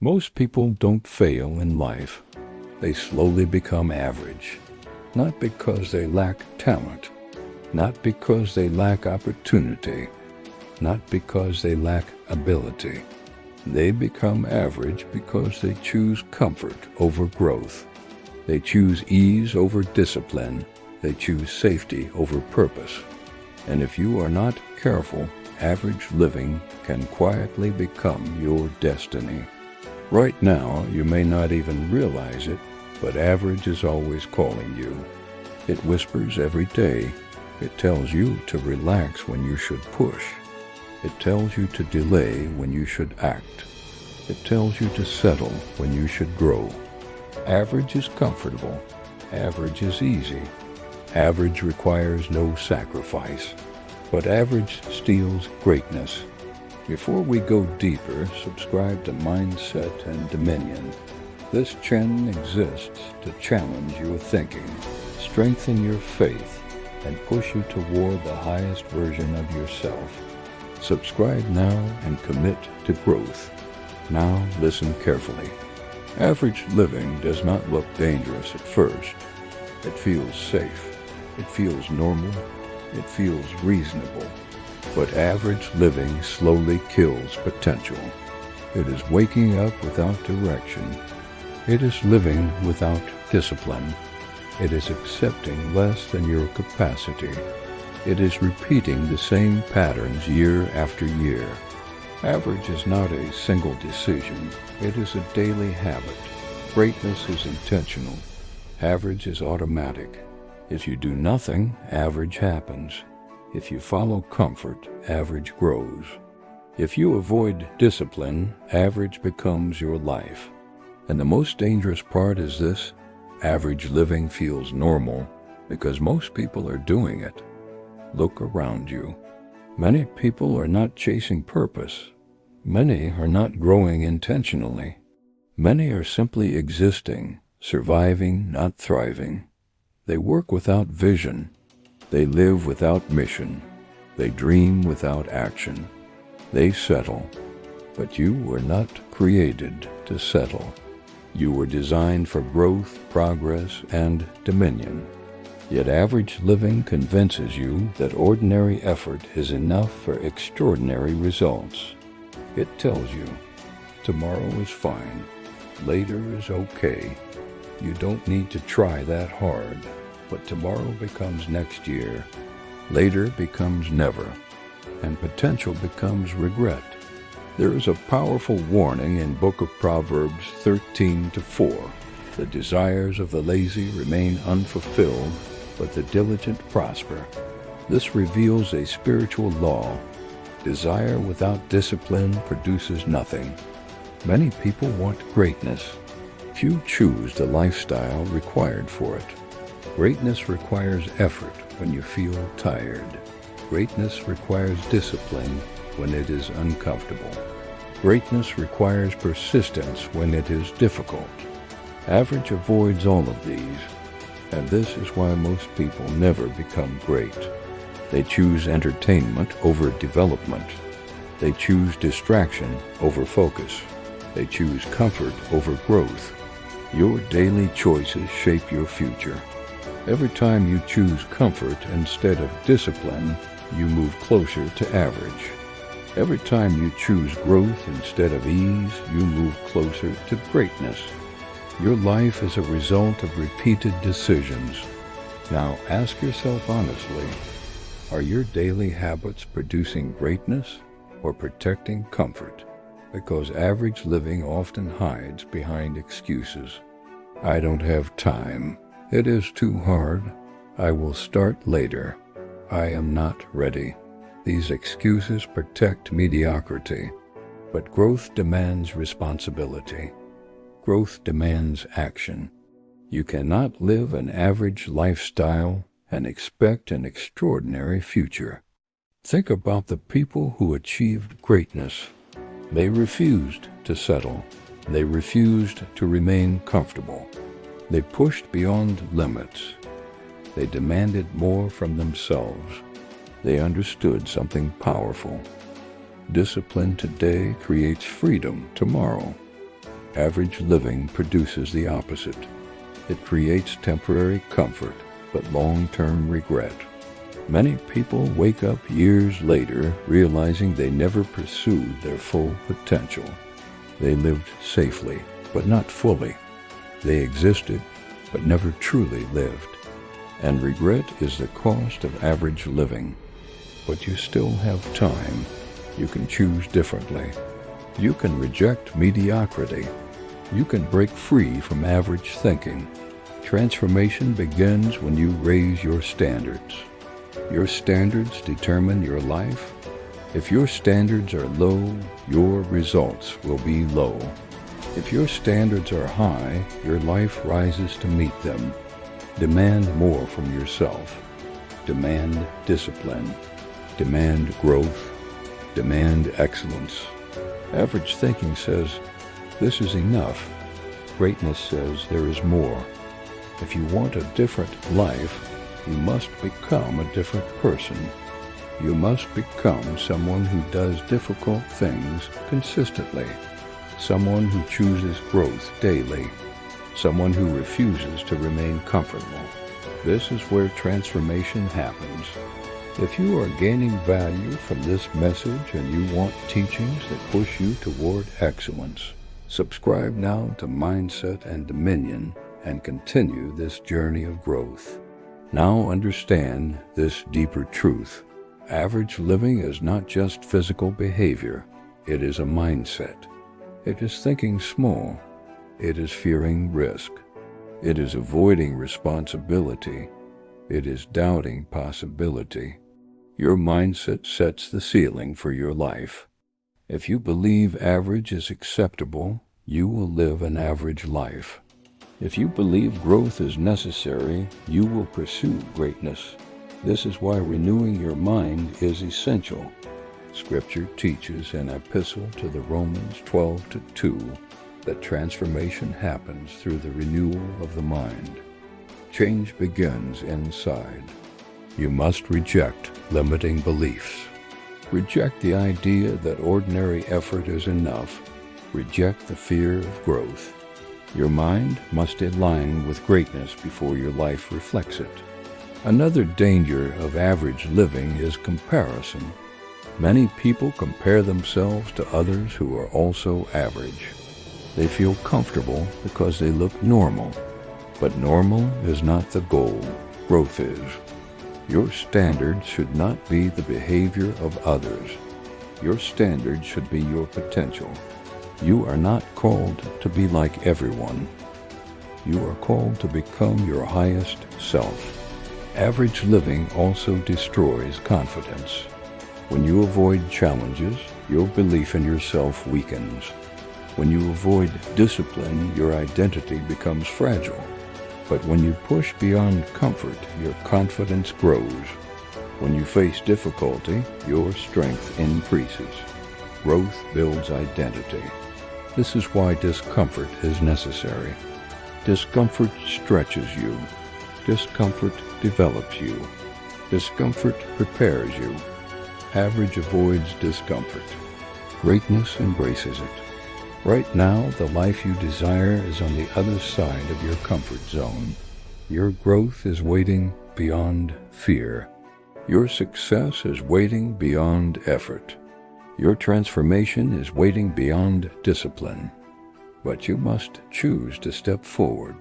Most people don't fail in life. They slowly become average, not because they lack talent, not because they lack opportunity, not because they lack ability. They become average because they choose comfort over growth. They choose ease over discipline. They choose safety over purpose. And if you are not careful, average living can quietly become your destiny. Right now, you may not even realize it, but average is always calling you. It whispers every day. It tells you to relax when you should push. It tells you to delay when you should act. It tells you to settle when you should grow. Average is comfortable. Average is easy. Average requires no sacrifice. But average steals greatness. Before we go deeper, subscribe to Mindset and Dominion. This channel exists to challenge your thinking, strengthen your faith, and push you toward the highest version of yourself. Subscribe now and commit to growth. Now listen carefully. Average living does not look dangerous at first. It feels safe. It feels normal. It feels reasonable. But average living slowly kills potential. It is waking up without direction. It is living without discipline. It is accepting less than your capacity. It is repeating the same patterns year after year. Average is not a single decision. It is a daily habit. Greatness is intentional. Average is automatic. If you do nothing, average happens. If you follow comfort, average grows. If you avoid discipline, average becomes your life. And the most dangerous part is this: average living feels normal because most people are doing it. Look around you. Many people are not chasing purpose. Many are not growing intentionally. Many are simply existing, surviving, not thriving. They work without vision. They live without mission. They dream without action. They settle. But you were not created to settle. You were designed for growth, progress, and dominion. Yet average living convinces you that ordinary effort is enough for extraordinary results. It tells you, tomorrow is fine. Later is okay. You don't need to try that hard. But tomorrow becomes next year, later becomes never, and potential becomes regret. There is a powerful warning in Book of Proverbs 13-4. The desires of the lazy remain unfulfilled, but the diligent prosper. This reveals a spiritual law. Desire without discipline produces nothing. Many people want greatness. Few choose the lifestyle required for it. Greatness requires effort when you feel tired. Greatness requires discipline when it is uncomfortable. Greatness requires persistence when it is difficult. Average avoids all of these, and this is why most people never become great. They choose entertainment over development. They choose distraction over focus. They choose comfort over growth. Your daily choices shape your future. Every time you choose comfort instead of discipline, you move closer to average. Every time you choose growth instead of ease, you move closer to greatness. Your life is a result of repeated decisions. Now ask yourself honestly, are your daily habits producing greatness or protecting comfort? Because average living often hides behind excuses. I don't have time. It is too hard. I will start later. I am not ready. These excuses protect mediocrity. But growth demands responsibility. Growth demands action. You cannot live an average lifestyle and expect an extraordinary future. Think about the people who achieved greatness. They refused to settle. They refused to remain comfortable. They pushed beyond limits. They demanded more from themselves. They understood something powerful. Discipline today creates freedom tomorrow. Average living produces the opposite. It creates temporary comfort, but long-term regret. Many people wake up years later realizing they never pursued their full potential. They lived safely, but not fully. They existed, but never truly lived. And regret is the cost of average living. But you still have time. You can choose differently. You can reject mediocrity. You can break free from average thinking. Transformation begins when you raise your standards. Your standards determine your life. If your standards are low, your results will be low. If your standards are high, your life rises to meet them. Demand more from yourself. Demand discipline. Demand growth. Demand excellence. Average thinking says, this is enough. Greatness says there is more. If you want a different life, you must become a different person. You must become someone who does difficult things consistently. Someone who chooses growth daily. Someone who refuses to remain comfortable. This is where transformation happens. If you are gaining value from this message and you want teachings that push you toward excellence, subscribe now to Mindset and Dominion and continue this journey of growth. Now understand this deeper truth. Average living is not just physical behavior. It is a mindset. It is thinking small. It is fearing risk. It is avoiding responsibility. It is doubting possibility. Your mindset sets the ceiling for your life. If you believe average is acceptable, you will live an average life. If you believe growth is necessary, you will pursue greatness. This is why renewing your mind is essential. Scripture teaches in Epistle to the Romans 12:2 that transformation happens through the renewal of the mind. Change begins inside. You must reject limiting beliefs. Reject the idea that ordinary effort is enough. Reject the fear of growth. Your mind must align with greatness before your life reflects it. Another danger of average living is comparison. Many people compare themselves to others who are also average. They feel comfortable because they look normal. But normal is not the goal. Growth is. Your standard should not be the behavior of others. Your standard should be your potential. You are not called to be like everyone. You are called to become your highest self. Average living also destroys confidence. When you avoid challenges, your belief in yourself weakens. When you avoid discipline, your identity becomes fragile. But when you push beyond comfort, your confidence grows. When you face difficulty, your strength increases. Growth builds identity. This is why discomfort is necessary. Discomfort stretches you. Discomfort develops you. Discomfort prepares you. Average avoids discomfort. Greatness embraces it. Right now, the life you desire is on the other side of your comfort zone. Your growth is waiting beyond fear. Your success is waiting beyond effort. Your transformation is waiting beyond discipline. But you must choose to step forward.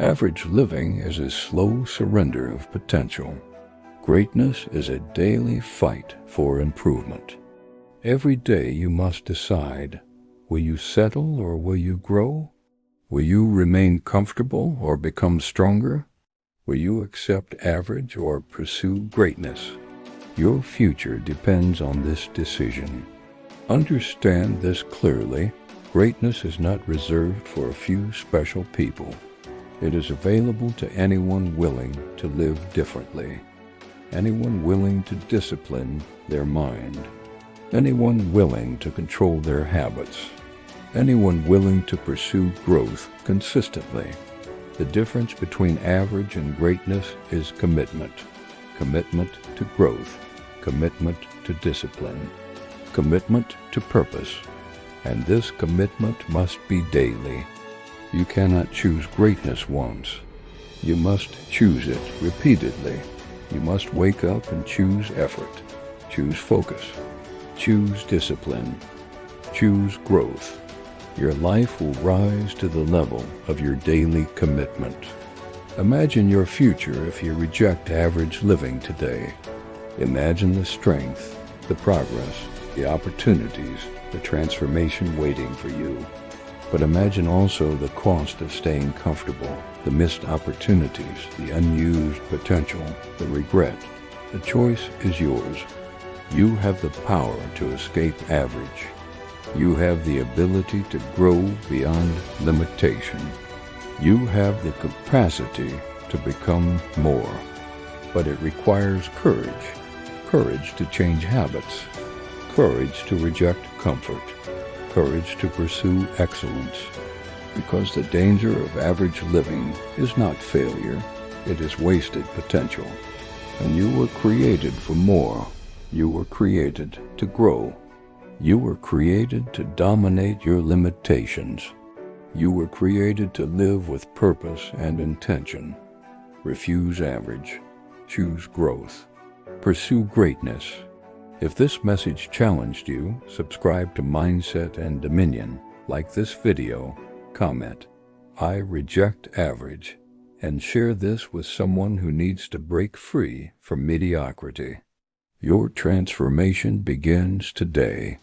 Average living is a slow surrender of potential. Greatness is a daily fight for improvement. Every day you must decide, will you settle or will you grow? Will you remain comfortable or become stronger? Will you accept average or pursue greatness? Your future depends on this decision. Understand this clearly. Greatness is not reserved for a few special people. It is available to anyone willing to live differently. Anyone willing to discipline their mind. Anyone willing to control their habits. Anyone willing to pursue growth consistently. The difference between average and greatness is commitment. Commitment to growth. Commitment to discipline. Commitment to purpose. And this commitment must be daily. You cannot choose greatness once. You must choose it repeatedly. You must wake up and choose effort, choose focus, choose discipline, choose growth. Your life will rise to the level of your daily commitment. Imagine your future if you reject average living today. Imagine the strength, the progress, the opportunities, the transformation waiting for you. But imagine also the cost of staying comfortable, the missed opportunities, the unused potential, the regret. The choice is yours. You have the power to escape average. You have the ability to grow beyond limitation. You have the capacity to become more. But it requires courage. Courage to change habits. Courage to reject comfort. Courage to pursue excellence. Because the danger of average living is not failure, it is wasted potential. And you were created for more. You were created to grow. You were created to dominate your limitations. You were created to live with purpose and intention. Refuse average. Choose growth. Pursue greatness. If this message challenged you, subscribe to Mindset and Dominion, like this video, comment, "I reject average," and share this with someone who needs to break free from mediocrity. Your transformation begins today.